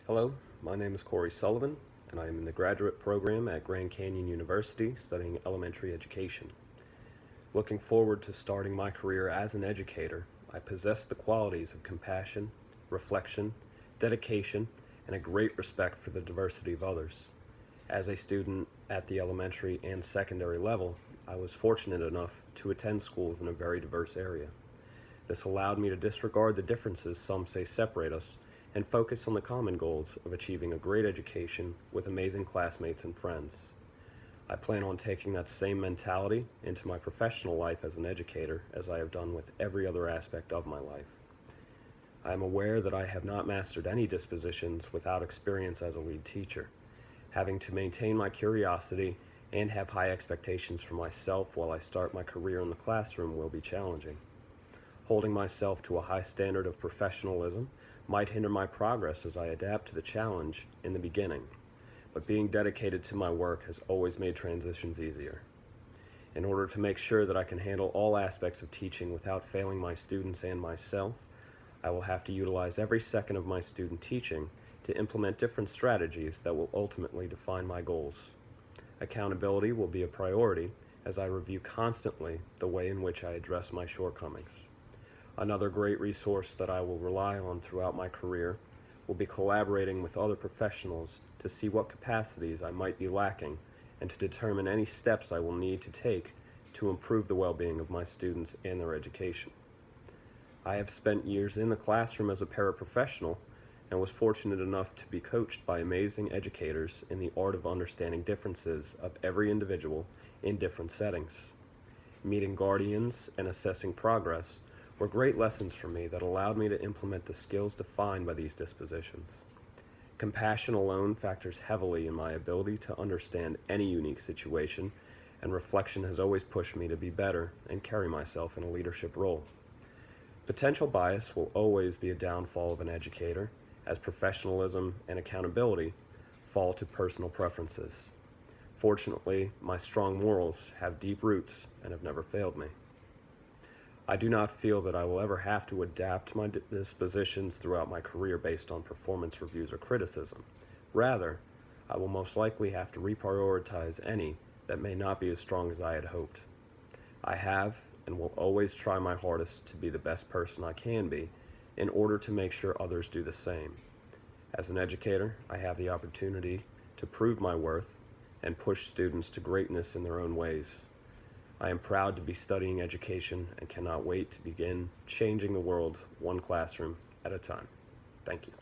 Hello, my name is Corey Sullivan, and I am in the graduate program at Grand Canyon University studying elementary education. Looking forward to starting my career as an educator, I possess the qualities of compassion, reflection, dedication, and a great respect for the diversity of others. As a student at the elementary and secondary level, I was fortunate enough to attend schools in a very diverse area. This allowed me to disregard the differences some say separate us and focus on the common goals of achieving a great education with amazing classmates and friends. I plan on taking that same mentality into my professional life as an educator, as I have done with every other aspect of my life. I am aware that I have not mastered any dispositions without experience as a lead teacher. Having to maintain my curiosity and have high expectations for myself while I start my career in the classroom will be challenging. Holding myself to a high standard of professionalism might hinder my progress as I adapt to the challenge in the beginning, but being dedicated to my work has always made transitions easier. In order to make sure that I can handle all aspects of teaching without failing my students and myself, I will have to utilize every second of my student teaching to implement different strategies that will ultimately define my goals. Accountability will be a priority as I review constantly the way in which I address my shortcomings. Another great resource that I will rely on throughout my career will be collaborating with other professionals to see what capacities I might be lacking and to determine any steps I will need to take to improve the well-being of my students and their education. I have spent years in the classroom as a paraprofessional and was fortunate enough to be coached by amazing educators in the art of understanding differences of every individual in different settings. Meeting guardians and assessing progress were great lessons for me that allowed me to implement the skills defined by these dispositions. Compassion alone factors heavily in my ability to understand any unique situation, and reflection has always pushed me to be better and carry myself in a leadership role. Potential bias will always be a downfall of an educator, as professionalism and accountability fall to personal preferences. Fortunately, my strong morals have deep roots and have never failed me. I do not feel that I will ever have to adapt my dispositions throughout my career based on performance reviews or criticism. Rather, I will most likely have to reprioritize any that may not be as strong as I had hoped. I have and will always try my hardest to be the best person I can be in order to make sure others do the same. As an educator, I have the opportunity to prove my worth and push students to greatness in their own ways. I am proud to be studying education and cannot wait to begin changing the world one classroom at a time. Thank you.